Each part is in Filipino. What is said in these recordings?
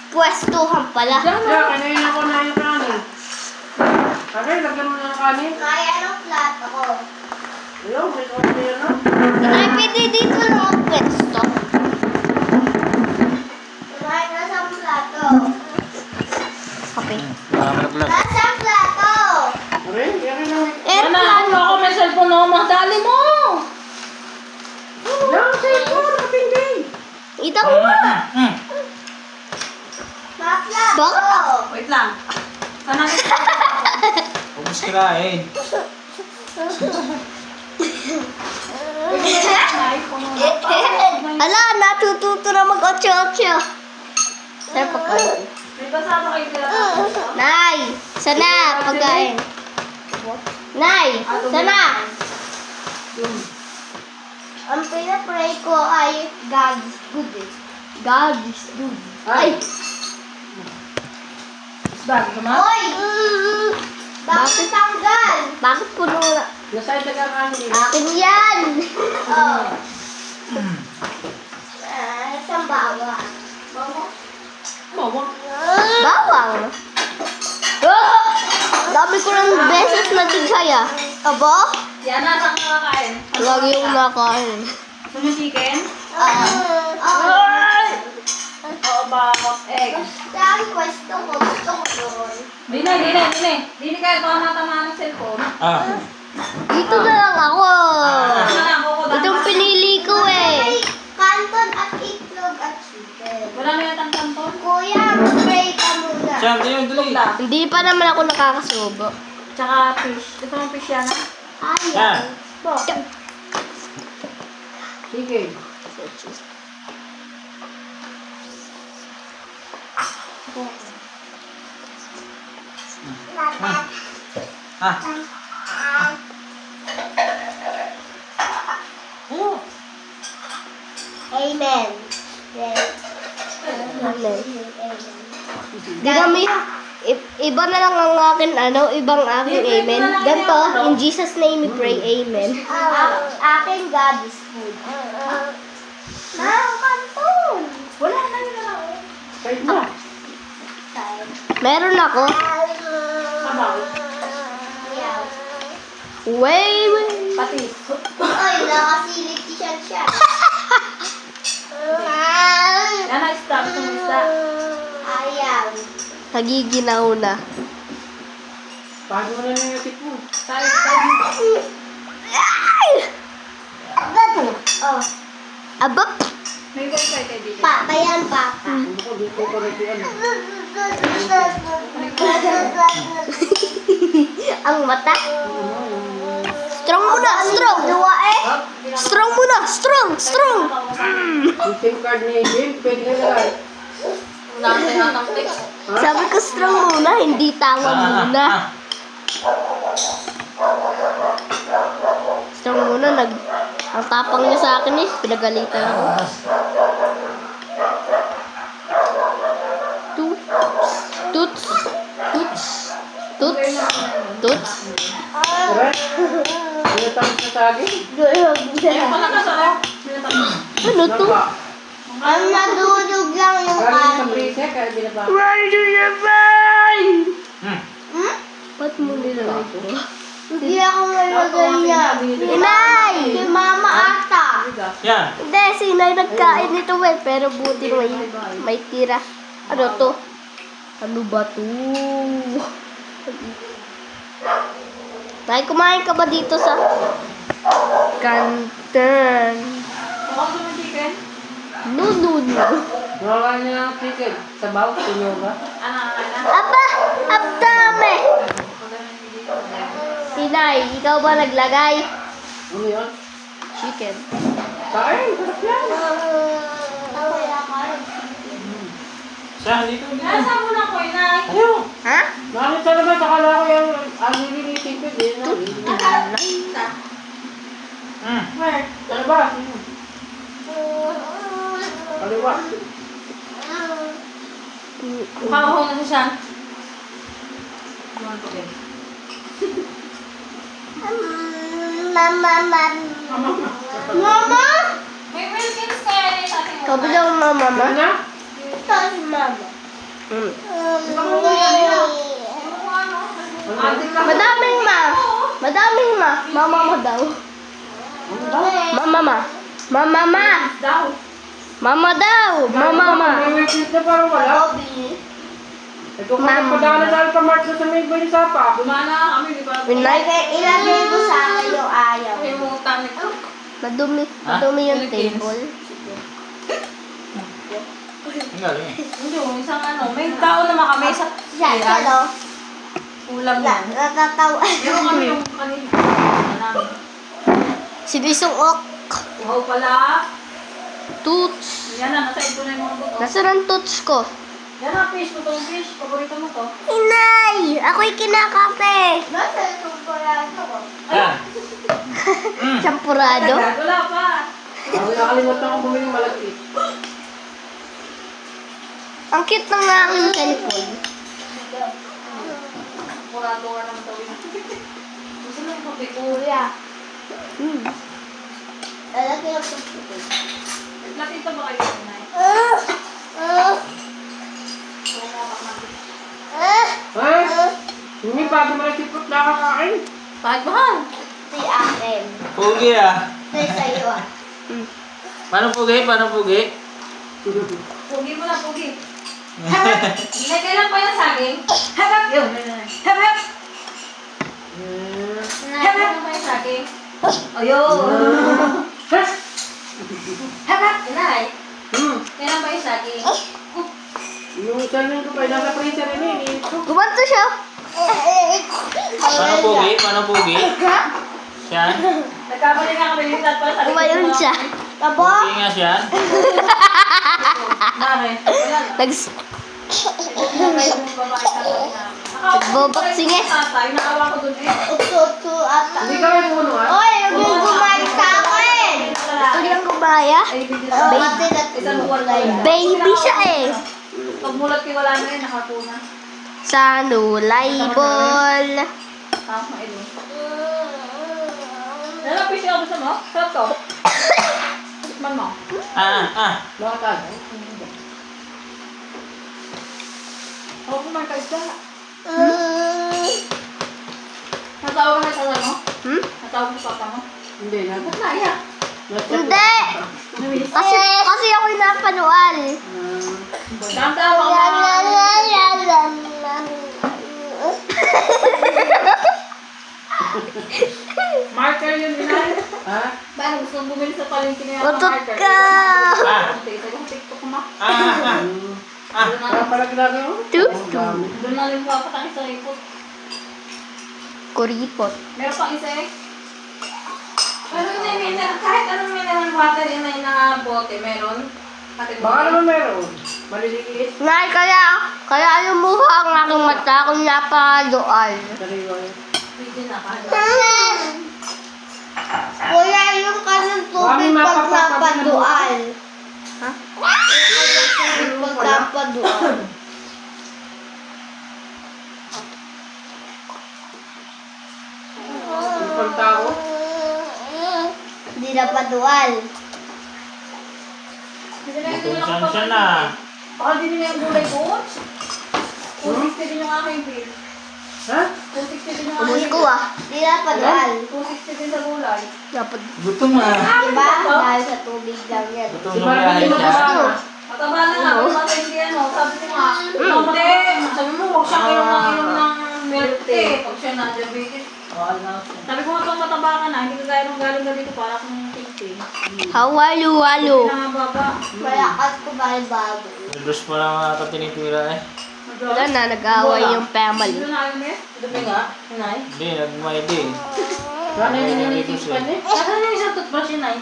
pwestuhan pala. Diyan, kanayin ako na yung kanin. Kaya, lagyan mo na ng kanin. Kaya anong plato ko? Ayaw, may kanin yan na. Ay, pwede dito lang ang pwesto. Kumain na sa plato. Okay. Nasa plato. Aray, yan na. Airplane. Ako may cellphone mo. Madali mo. Yan, cellphone. Nakapindi. Ito ko muna. Plato. Wait lang. Sana Huwag kirain. Ala, natututo na mag-8-8. Sir, pagkain. may kasama kayo sila. Nay, sana pagkain. Nay, sana. Ang pinapray ko ay God is good eh. God is good. Ay! Bag, sama? Oy! Bakit tanggal? Bakit puno na? Nasa ito ka kanin. Akin yan! Oh. Isang bawang. Bawang. Bawang? Oh! Dami ko ng beses nagkikaya. Aba? Yan na, saan ka kakain? Lagi yung nakain. Gusto mo chicken? Oo ba? Egg. Dahil pwesto ko, gusto ko doon. Dine. Dine kayo ito natamaan ng cellphone. Dito na lang ako. Ano lang, ako Itong pinili ko eh. Kanton at itlog at chicken. Wala na yatang kanton? Kuya, mag-pray ka muna. Siya, yun, dali. Hindi pa naman ako nakakasubo. Tsaka fish. Ito yung fish yan ha? Ayaw. Sige. Amen. Yes. Amen. Di kami, iba na lang ang akin, ibang aking amen. Ganto, in Jesus' name we pray, amen. Akin God is good. Kanton! Wala na yun na. Kahit na. Meron ako. Kabaw. Way. Patis. Ay, nakasilip siya. Yan na, stop. Gusto mo isa. Ayaw. Nagiginaw na. Paano mo na na yung tip mo? Tayo. Oh. Abap. May wifi kayo dito. Papa yan, papa. Ako, dito ko rin yan. Ang mata. Strong muna, strong. Dua eh. Strong muna, strong. Yung SIM card ni Jim, pwede ka na lang. Wala na yatang text. Sabi ko strong muna, hindi tawa muna. Strong muna, ang tapang niya sa akin eh. Pinagalitan ako. Toots. Alright? Pinatang sa saging? Ayun pala ka sa Ano to? Ang nadudog lang yung Galing sa kanin. freezer, kaya binaba. Why do you find? Ba't mo nilagay ko? Hindi ako nilagay niya. Inay! Si mama ata. Yan. Hindi, si inay nagkain nito eh. Pero buti may tira. Ano to? Ano ba to? Nay, kumain ka ba dito sa kantin? Gusto mo chicken? No. Nawalan niya ng chicken. Sabaw, tunyo ba? Aba! Abdame! Sinay, ikaw ba naglagay? Ano yun? Chicken. Kain, sarap yan. Siya, dito. Nasa mo na ko, inay. Ayaw. Ha? Nakit sa labas, akala ko yung nililitin ko. Di na. Where? Sa labas. Kaliwa. Mukha na siya. Mama? May Wilkins kaya yun sa ating Ikaw ba daw mama? Ano na? Ito si mama. Mm. Madaming ma. Mama mo daw. Mama. Daw. Mama daw. Mama. May witness na parang wala. Ito ka na padala sa Alphamart na sa may Baysapa. Gumana kami, di ba? Ilagay ko sa akin yung ayaw. Kalimutan ito. Madumi yung table. Ang galing eh. Hindi, isang ano. May tao naman kami sa ulam yan. Natatawa. Meron kami yung kanina. Si Bisong Ok. Wow pala. Toots. Yan na, nasa ito na yung mga buto. Nasaan ang toots ko? Yan na, fish. Tutong fish. Paborito mo to. Inay! Ako'y kinakape. Nasa itong parado ko. Ah. Champurado? Wala pa. Nakalimutan ko bumili ng malaki. Ang cute ng aking cellphone. Murado ka naman tawin. Gusto mo yung kape ko? Kuya. Lalaki ang pagpipig. Latito ba kayo tonight? Ha? Hindi pa dumalasipot na kakain. Bakit mahal? Si akin. Pugi ah. Si sa'yo ah. Paano pugi? Pugi mo na, pugi. Kailan pa yung saging? Hep! Yun. Hep! Hep pa yung saging? Ayun. Hep! Inay. Kailan pa yung saging? Yung channel ko pa, nasa freezer rin eh. Gumanto siya. Paano pugi? Siyan? Nagkamali nga kami yung tatpa sa Umayon siya. Tabo? Pugi nga siyan? Bakit? Wala na. Nagboboxing eh. Nakawa ko dun eh. Uto ata. Hindi kami puno ah. Oy, huwag yung gumaya sa akin. Ito yung gumaya. Isang buwan na yun. Baby siya eh. Pag mulat ki wala na yun, nakapuna. Sa nulaybol. Tama ilo. Nalapis siya gusto mo? Sarap to. Tikman mo. Bakit? Ako kumain ka isda. Natawag ka sa mo? Natawag sa papa mo? Hindi na. Ba't naiyak? Hindi. Kasi ako'y napanual. Tama ka Marker yun, inay. Ha? Bakit gusto mong bumili sa palengke niya? Utot ka. TikTok mo. Parang pala ginagawa mo? Tutu. Doon na rin papatang sa ipot. Kuripot. Meron pang isa eh. Pero hindi, kahit anong mineral water yun ay na bote, meron. Baka naman meron. Maliliit. Nay, kaya yung mukha ang aking mata kung napadual. Sariwa yun. Pwede na ka. Kuya, yung kanang tubig pag napadual. Ha? Pag napadual. Yung pagtao. Hindi napadual. Siyan na. Baka din nila yung gulay ko. 260 din yung aking bill. Ha? 260 din yung Ubus aking ko ah. Hindi napadual. 260 din sa gulay. Gutom ah. Diba? Dahil sa tubig lang yan. Gutom Si na Barbie biyahe yung siya. mataba. Mataba na nga, mataba hindi ano. Sabi niya nga, hindi. Sabi mo, huwag siya kayo ng milk tea. Pag siya na diabetes. Sabi ko nga pag mataba ka na, hindi ka gaya nung galing ka dito para kung tingting. Hawalu-walu. Hindi na nga baba. Malakas ko ba yung bago? Dos pa lang ata tinitira eh. Wala na, nag-away yung family. Dito na yun eh. Dito nga, Nay. Hindi, nagmay din. Sana yung nililipan eh. Saan yung isang toothbrush yun, Nay?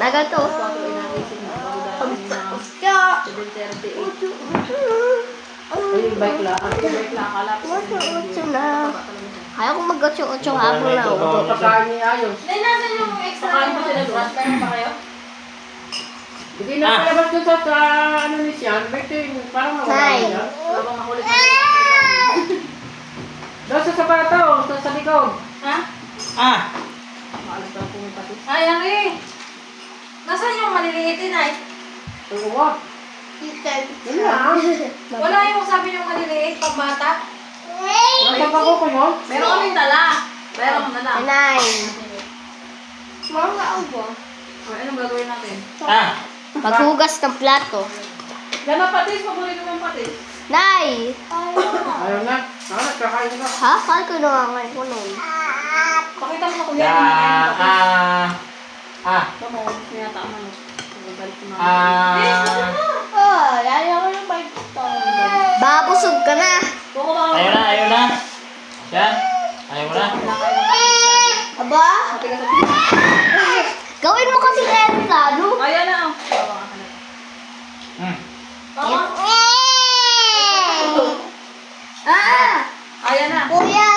Tagal to. Ay, yung bike lang. Otso na. Ayaw ko mag-otso-otso habang na Ito, pagkain niya ayos. Nasan yung extra? Pakain pa sila brush? Kaya pa kayo? Hindi na palabas ko sa ano ni Sian. Ito yung parang nawala Nay. niya. Habang makulit na. Doon sa sapatos, sa likod. Ha? Nakaalis daw po may patis. Ay, Ari! Nasaan yung maliliitin ay? Ano ba? Yun lang. Wala yung sabi yung maliliit, pambata. Nasaan ako ko yun? Meron kaming dala. Meron kang dala. Nanay. O, anong gagawin natin? Ah! Maghugas ng plato. Gana patis, paborito mong patis. Nay! Ayaw na. Nagkakain na. Ha? Kaya ko nangangain ko nun. Pakita mo sa kuya. Tama, gusto niya tama no. Balik ko na. Oh, lalo ko yung bike to. Baka busog ka na. Kuko ba? Ayaw na, ayaw na. Yan. Ayaw na. Aba? Gawin mo kasi kaya lalo. Ayan na. Hmm. Tama. Ayan na. Kuya!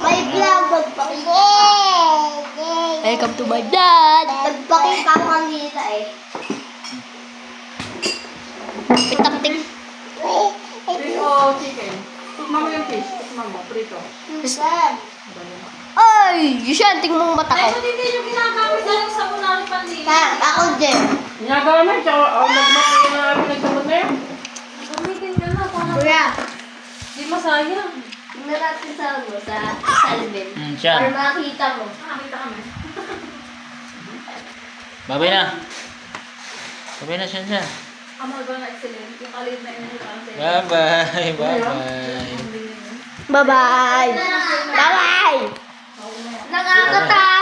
May vlog. Magpakita. Welcome to my dad. Magpakita ko kanina eh. Pitak-tik. Fish o chicken? Tikman mo yung fish. Tikman mo. Prito. Ay! Yushan, tingnan mo mata Ay, ko. so hindi yung ginagamit na yung sabunari panlinis. Ako din. Ginagamit. Tsaka nagmaki na pinagsamot na yun. Gamitin ka na. Paano? Kuya, Di masayang. tingnan natin sa ano, sa salvin. Siyan. Para makita mo. Nakakita kami. Babay na. Babay na siya siya. Amal ba na excellent? Yung kalit na yun yung sa'yo. Bye-bye. Bye-bye. Bye-bye! Bye-bye! Nakakatakot!